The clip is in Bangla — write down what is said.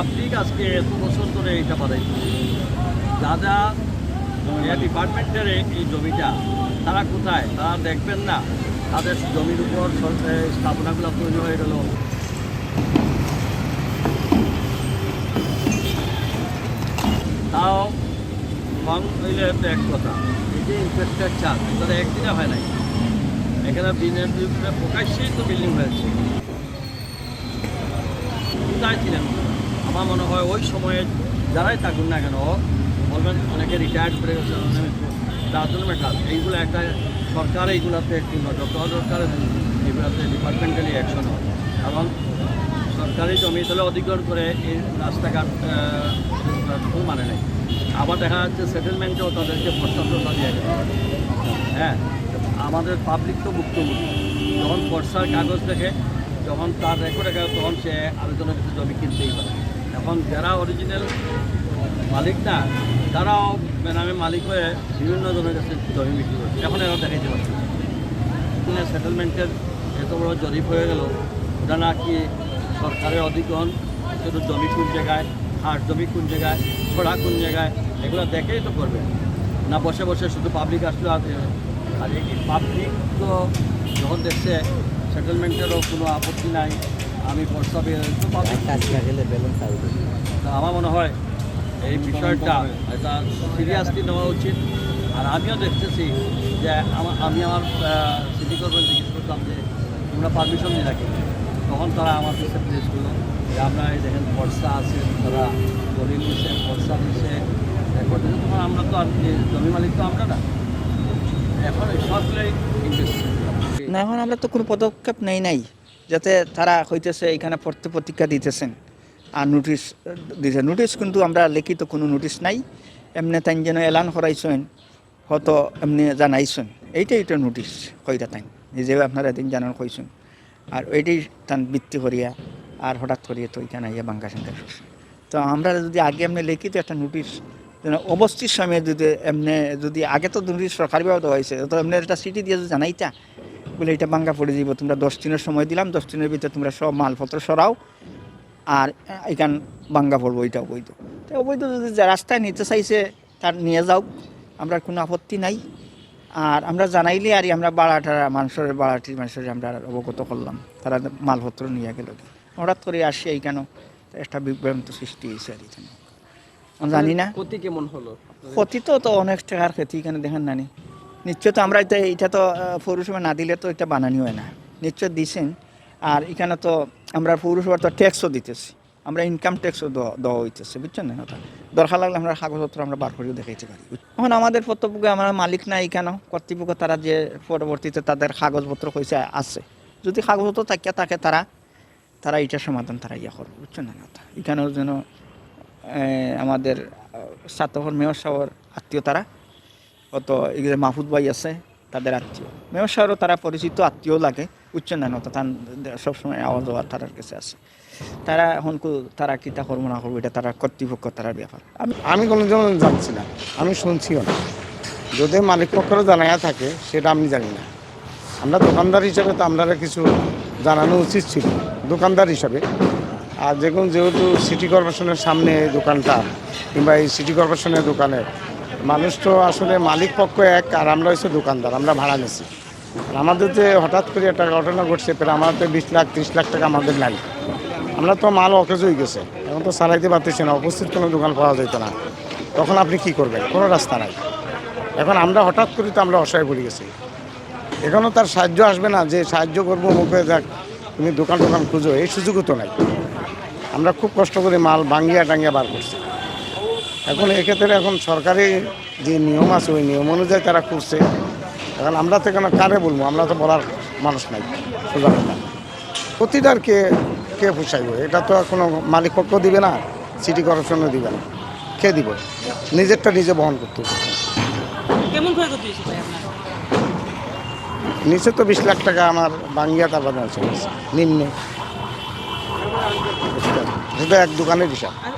পাবলিক আজকে এত বছর ধরে এইটা বাড়াইছে, যা ডিপার্টমেন্টের এই জমিটা তারা কোথায়, তারা দেখবেন না তাদের জমির উপর স্থাপনাগুলো তৈরি হয়ে গেল। তাও কম হইলে তো এক কথা, এই যে ইনফ্রাস্ট্রাকচার চার্জ তাদের একদিনে হয় নাই, এখানে দিনের বিরুদ্ধে প্রকাশ্যেই তো বিল্ডিং হয়েছে। কোথায় ছিলেন? আমার মনে হয় ওই সময়ে যারাই থাকুন না কেন বলবেন অনেকে রিটায়ার্ড করে গেছে, তার জন্য কাজ এইগুলো একটা সরকার এইগুলোতে একটু নজর দেওয়া দরকার, এইগুলোতে ডিপার্টমেন্টালি অ্যাকশন হয়। কারণ সরকারি জমি তাহলে অধিগ্রহণ করে এই রাস্তাঘাট মানে নেই। আবার দেখা যাচ্ছে সেটেলমেন্টেও তাদেরকে প্রস্তাবটা দিয়ে গেছে। হ্যাঁ, আমাদের পাবলিক তো ভুক্তভোগী, যখন পর্সার কাগজ দেখে, যখন তার রেকর্ড দেখে, তখন সে আরেকজনের কাছে জমি কিনতেই পারে। এখন যারা অরিজিনাল মালিক না, তারাও বেনামে মালিক হয়ে বিভিন্ন জনের কাছে জমি বিক্রি করছে। এখন এরা দেখাইতে পারছে সেটেলমেন্টের এত বড় জরিপ হয়ে গেল, ওটা নাকি সরকারের অধিগ্রহণ, শুধু জমি কোন জায়গায়, হাট জমি কোন জায়গায়, ছড়া কোন জায়গায়, এগুলো দেখেই তো করবে না। বসে বসে শুধু পাবলিক আসলে আর এই পাবলিক তো যখন দেখছে সেটেলমেন্টেরও কোনো আপত্তি নাই, আমি প্রস্তাবে তো পাবলিক আমার মনে হয় এই বিষয়টা এটা সিরিয়াসলি নেওয়া উচিত। আর আমিও দেখতেছি যে আমি আমার সিটি কর্পোরেশন জিজ্ঞেস করতাম যে তোমরা পারমিশন নিয়ে রাখি, তখন তারা আমার কাছে প্লেস করলো যে আমরা এই দেখেন বর্ষা আছে, তারা দলিল দিচ্ছে, বর্ষা দিচ্ছে, তখন আমরা তো আর জমি মালিক তো আমরা না। এখন সবগুলোই না, এখন আমরা তো কোনো পদক্ষেপ নাই যাতে তারা হইতেছে এখানে পড়তে প্রতিজ্ঞা দিতেছেন আর নোটিশ দিতে। নোটিশ কিন্তু আমরা লিখিত কোনো নোটিশ নাই, এমনি তাই যেন এলান করাইছেন, হয়তো এমনি জানাইছেন, এইটা নোটিশ কইরা তাই নিজে আপনারা এদিন জানান কইছেন। আর ওইটাই তান বৃত্তি করিয়া আর হঠাৎ করিয়া তো এখানে ইয়ে বাঙ্গা সাঙ্গা করছে। তো আমরা যদি আগে এমনি লিখিত একটা নোটিশ যেন অবস্থির সময় যদি এমনি যদি আগে তো নোটিশ সরকারিভাবে দেওয়া হয়েছে, তো এমনি একটা সিটি দিয়ে যদি জানাইতা বলে এটা বাঙ্গা পড়ে যাব, তোমরা 10 দিনের সময় দিলাম, 10 দিনের ভিতরে তোমরা সব মালপত্র সরাও আর এখান বাঙ্গা পড়বো, এটা অবৈধ। তো অবৈধ যদি রাস্তায় নিতে চাইছে তার নিয়ে যাও, আমরা কোনো আপত্তি নাই। আর আমরা জানাইলে আর আমরা বাড়াটারা বাড়াটির মানুষের আমরা অবগত করলাম, তারা মালপত্র নিয়ে গেল। হঠাৎ করে আসি এইখানে একটা বিভ্রান্ত সৃষ্টি হয়েছে আর এখানে জানি না ক্ষতি কেমন হলো। ক্ষতি তো অনেক টাকার ক্ষতি এখানে দেখেন নানি, নিশ্চয় তো আমরা এটা তো পৌরসভা না দিলে তো এটা বানানি হয় না, নিশ্চয় দিছেন। আর এখানে তো আমরা পৌরসভার তো ট্যাক্সও দিতেছি, আমরা ইনকাম ট্যাক্সও দেওয়া হইতেছে, বুঝছেন না? দরকার লাগলে আমরা কাগজপত্র আমরা বার করেও দেখাইতে পারি। এখন আমাদের প্রত্যেক আমরা মালিক না এখানে কর্তৃপক্ষ, তারা যে পরবর্তীতে তাদের কাগজপত্র কইছে আছে, যদি কাগজপত্র থাকে তারা এইটার সমাধান তারা ইয়ে করবে, বুঝছেন না? এখানেও যেন আমাদের ছাত্রকর মেয়র সাহেবের আত্মীয়, তারা অত এগুলো মাহফুদ ভাই আছে তাদের আত্মীয়, মেয়র সাহেবও তারা পরিচিত আত্মীয় লাগে, বুঝছেন না? তার সবসময় আওয়াজ হওয়ার তারার কাছে আছে। তারা এখন তারা কী তা করবো না করবো এটা তারা কর্তৃপক্ষ, তারার ব্যাপার। আমি কোনো জন জানছি না, আমি শুনছিও না। যদি মালিক পক্ষেরও জানাইয়া থাকে সেটা আমি জানি না। আমরা দোকানদার হিসাবে তো আমরা কিছু জানানো উচিত ছিল দোকানদার হিসাবে। আর যেহেতু সিটি কর্পোরেশনের সামনে দোকানটা, কিংবা এই সিটি কর্পোরেশনের দোকানে মানুষ তো আসলে মালিক পক্ষ এক, আর আমরা হচ্ছে দোকানদার, আমরা ভাড়া নিচ্ছি। আর আমাদের যে হঠাৎ করে একটা ঘটনা ঘটছে, প্রায় আমাদের 20 লাখ 30 লাখ টাকা আমাদের নাই, আমরা তো মাল অকেজ হয়ে গেছে, এখন তো চালাইতে পারতেছি না, উপস্থিত কোনো দোকান পাওয়া যেত না, তখন আপনি কি করবেন? কোনো রাস্তা নাই। এখন আমরা হঠাৎ করে তো আমরা অসহায় পড়ে গেছি, এখনও তার সাহায্য আসবে না যে সাহায্য করবো মুখে যাক তুমি দোকান খুঁজো, এই সুযোগও তো নাই। আমরা খুব কষ্ট করে মাল টাঙ্গিয়া বার করছি। এখন এক্ষেত্রে এখন সরকারি যে নিয়ম আছে ওই নিয়ম অনুযায়ী তারা করছে। এখন আমরা তো কেন কারে বলবো, আমরা তো বলার মানুষ নাই, সোজা কথা। প্রতিটার কে পোষাইব? এটা তো কোনো মালিক পক্ষ দিবে না, সিটি কর্পোরেশনও দিবে না, কে দিব? নিজেরটা নিজে বহন করতে হবে। নিচে তো 20 লাখ টাকা আমার বাঙ্গিয়া তারপর নিম্নে, সেটা এক দোকানের হিসাব।